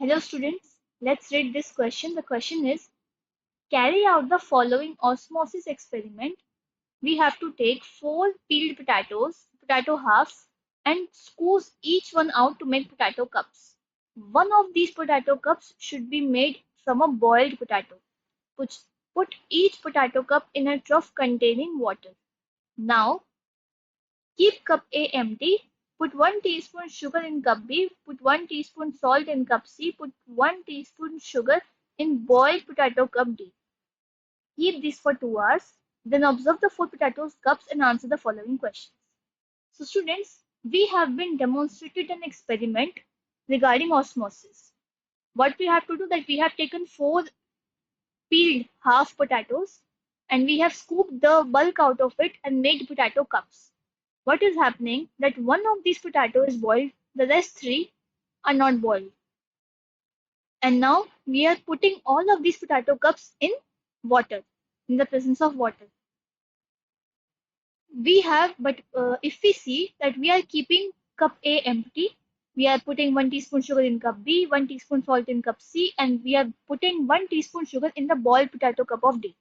Hello students, let's read this question. The question is, carry out the following osmosis experiment. We have to take 4 peeled potatoes, potato halves, and squeeze each one out to make potato cups. One of these potato cups should be made from a boiled potato. Put, put each potato cup in a trough containing water. Now, keep cup A empty. Put 1 teaspoon sugar in cup B. Put 1 teaspoon salt in cup C. Put 1 teaspoon sugar in boiled potato cup D. Keep this for 2 hours. Then observe the 4 potatoes cups and answer the following questions. So students, we have been demonstrated an experiment regarding osmosis. What we have to do that we have taken 4 peeled half potatoes and we have scooped the bulk out of it and made potato cups. What is happening that one of these potatoes is boiled, the rest 3 are not boiled. And now we are putting all of these potato cups in water, in the presence of water. If we see that we are keeping cup A empty, we are putting 1 teaspoon sugar in cup B, 1 teaspoon salt in cup C, and we are putting 1 teaspoon sugar in the boiled potato cup of D.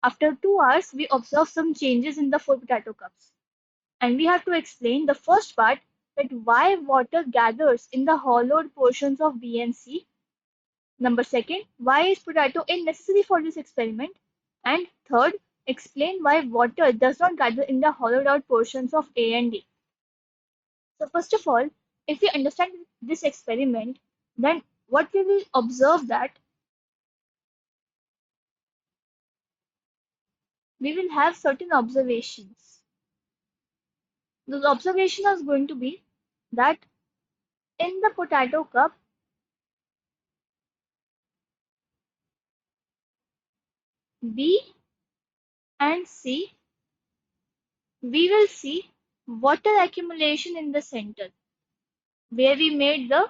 After 2 hours, we observe some changes in the 4 potato cups. And we have to explain the first part, that why water gathers in the hollowed portions of B and C. Number second, why is potato A necessary for this experiment? And third, explain why water does not gather in the hollowed out portions of A and D. So first of all, if we understand this experiment, then what we will observe that we will have certain observations. Those observations are going to be that in the potato cup, B and C, we will see water accumulation in the center where we made the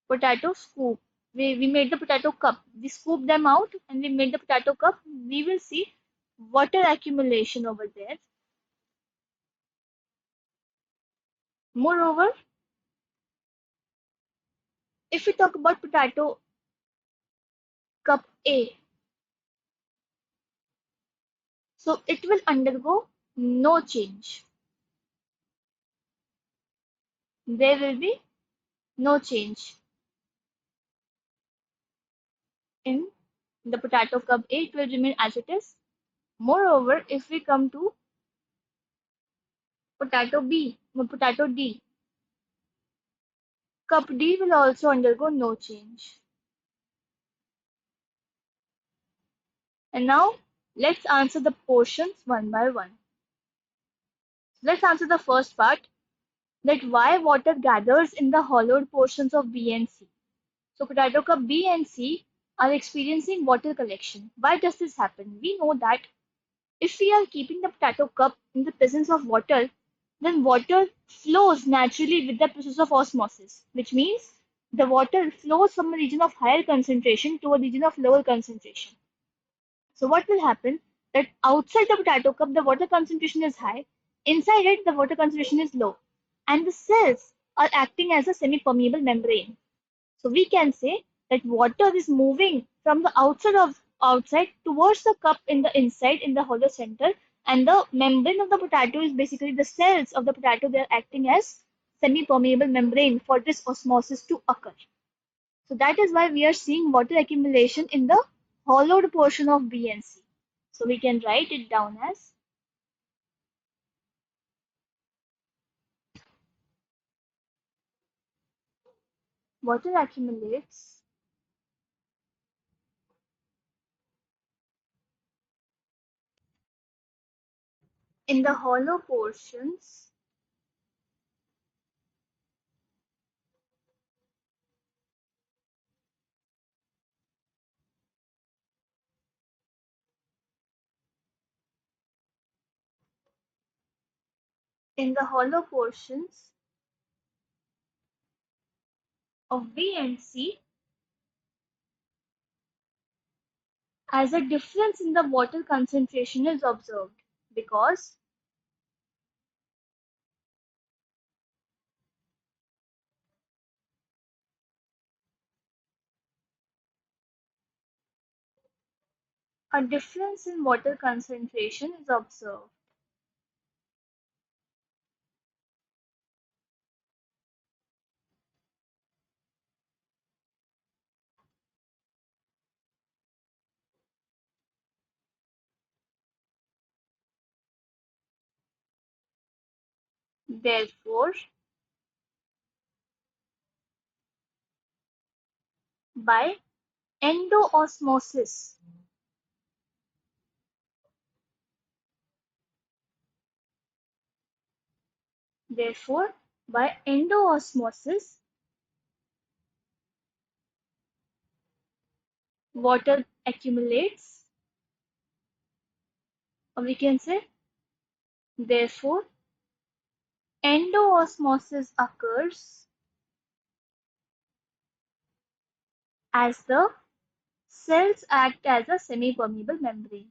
potato scoop. We made the potato cup. We scooped them out and we made the potato cup. We will see water accumulation over there. Moreover, if we talk about potato cup A, so it will undergo no change. There will be no change in the potato cup A. It will remain as it is. Moreover, if we come to potato D, cup D will also undergo no change. And now let's answer the portions one by one. Let's answer the first part, that why water gathers in the hollowed portions of B and C. So potato cup B and C are experiencing water collection. Why does this happen? We know that if we are keeping the potato cup in the presence of water, then water flows naturally with the process of osmosis, which means the water flows from a region of higher concentration to a region of lower concentration. So what will happen, that outside the potato cup the water concentration is high, inside it the water concentration is low, and the cells are acting as a semi-permeable membrane. So we can say that water is moving from the outside towards the cup in the inside in the hollow center, and the membrane of the potato is basically the cells of the potato. They are acting as semi-permeable membrane for this osmosis to occur. So that is why we are seeing water accumulation in the hollowed portion of B and C. So we can write it down as water accumulates in the hollow portions in the hollow portions of B and C as a difference in the water concentration is observed, because A difference in water concentration is observed. Therefore, by endoosmosis, therefore, by endoosmosis, water accumulates, or we can say, therefore, endoosmosis occurs as the cells act as a semi-permeable membrane.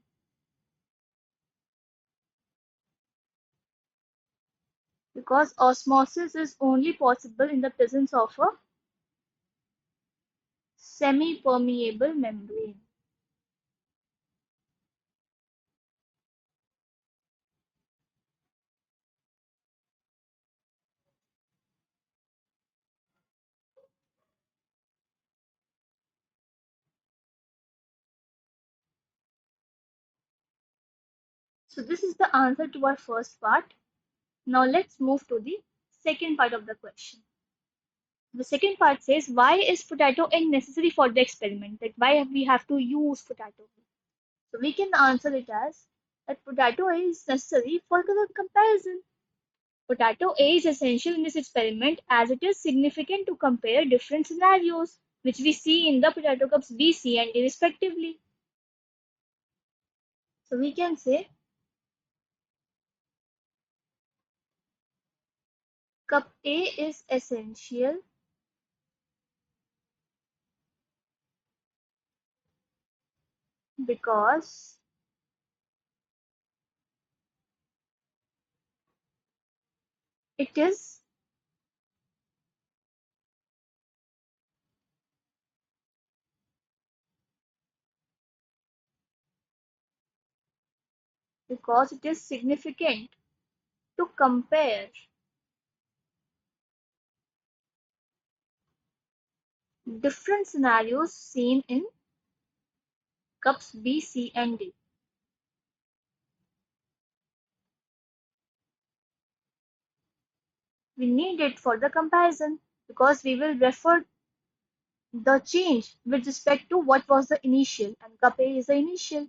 Because osmosis is only possible in the presence of a semi-permeable membrane. So this is the answer to our first part. Now let's move to the second part of the question. The second part says, why is potato egg necessary for the experiment? Like why we have to use potato? So we can answer it as that potato egg is necessary for the comparison. Potato A is essential in this experiment as it is significant to compare different scenarios, which we see in the potato cups B, C, and D respectively. So we can say cup A is essential because it is significant to compare different scenarios seen in cups B, C, and D. We need it for the comparison because we will refer the change with respect to what was the initial, and cup A is the initial.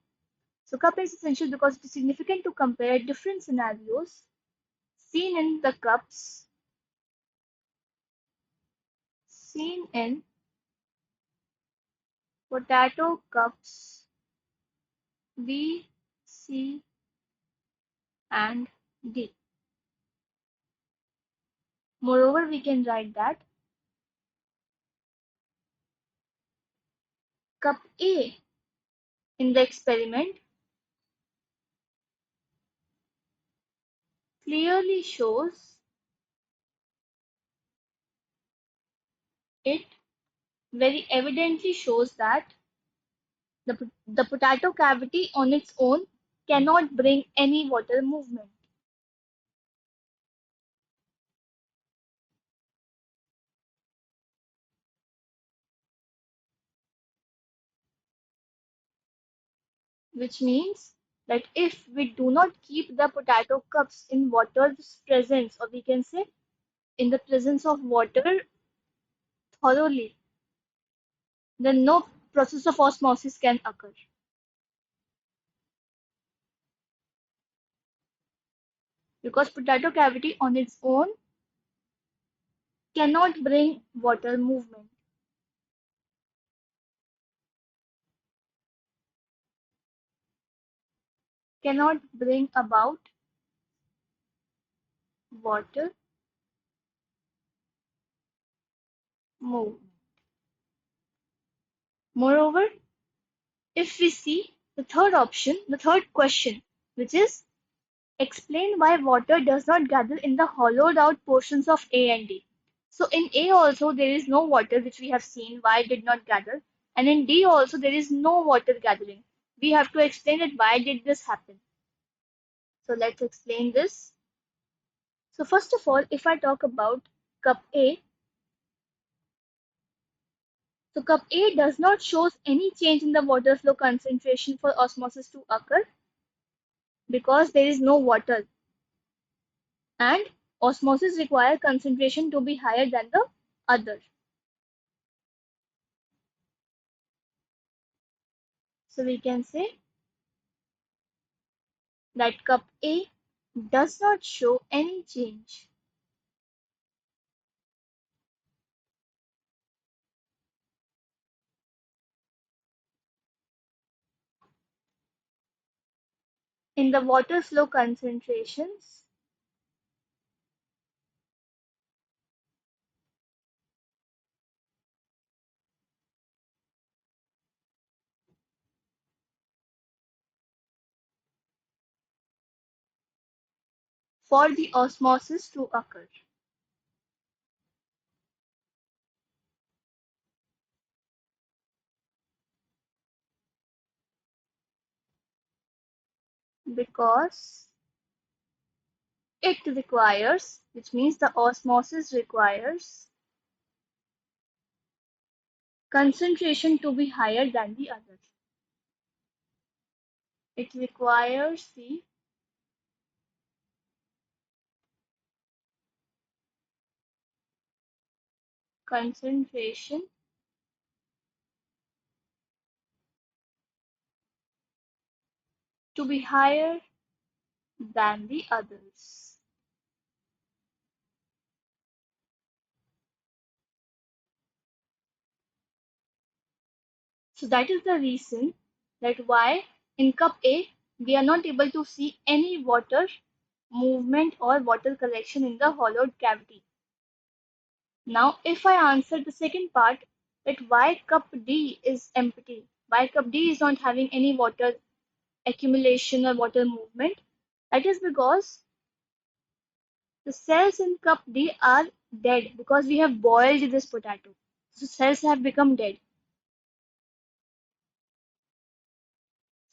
So cup A is essential because it is significant to compare different scenarios seen in the cups seen in potato cups B, C, and D. Moreover, we can write that cup A in the experiment clearly shows it very evidently shows that the potato cavity on its own cannot bring any water movement, which means that if we do not keep the potato cups in water's presence, or we can say in the presence of water thoroughly, then no process of osmosis can occur. Because potato cavity on its own cannot bring water movement, cannot bring about water move. Moreover, if we see the third option, the third question, which is explain why water does not gather in the hollowed out portions of A and D. So in A also there is no water, which we have seen why it did not gather, and in D also there is no water gathering. we have to explain that why did this happen. So let's explain this. So first of all, if I talk about cup A, so cup A does not shows any change in the water flow concentration for osmosis to occur because there is no water, and osmosis require concentration to be higher than the other. So we can say that cup A does not show any change in the water flow concentrations for the osmosis to occur. Because it requires, which means the osmosis requires concentration to be higher than the other. It requires the concentration to be higher than the others. So that is the reason that why in cup A we are not able to see any water movement or water collection in the hollowed cavity. Now if I answer the second part, that why cup D is empty, why cup D is not having any water accumulation or water movement, that is because the cells in cup D are dead because we have boiled this potato. So cells have become dead.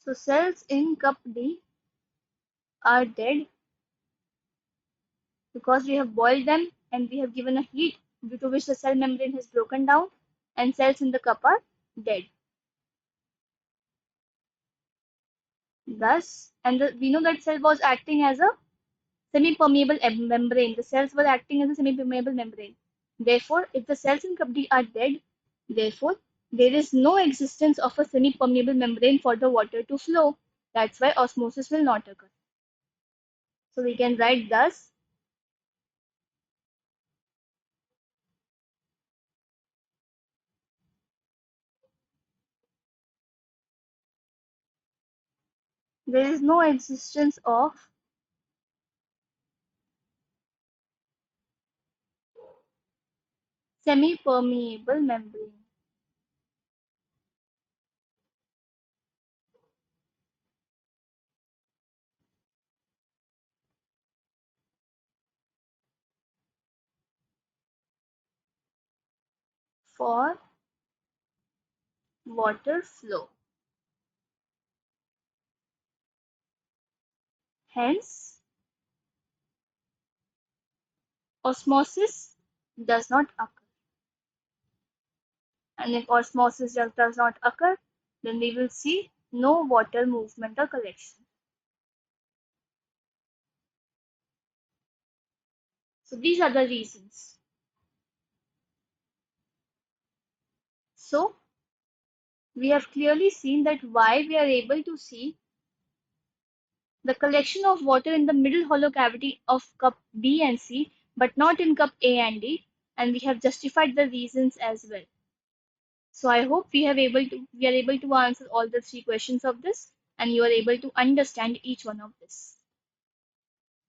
So cells in cup D are dead because we have boiled them and we have given a heat due to which the cell membrane has broken down and cells in the cup are dead. Thus, we know that cell was acting as a semi-permeable membrane. The cells were acting as a semi-permeable membrane. Therefore, if the cells in cup D are dead, therefore, there is no existence of a semi-permeable membrane for the water to flow. That's why osmosis will not occur. So we can write thus, there is no existence of semi-permeable membrane for water flow. Hence, osmosis does not occur. And if osmosis does not occur, then we will see no water movement or collection. So these are the reasons. So we have clearly seen that why we are able to see the collection of water in the middle hollow cavity of cup B and C, but not in cup A and D, and we have justified the reasons as well. So I hope we are able to answer all the three questions of this, and you are able to understand each one of this.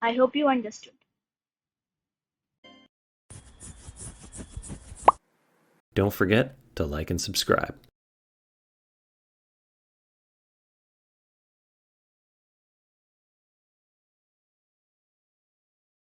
I hope you understood. Don't forget to like and subscribe.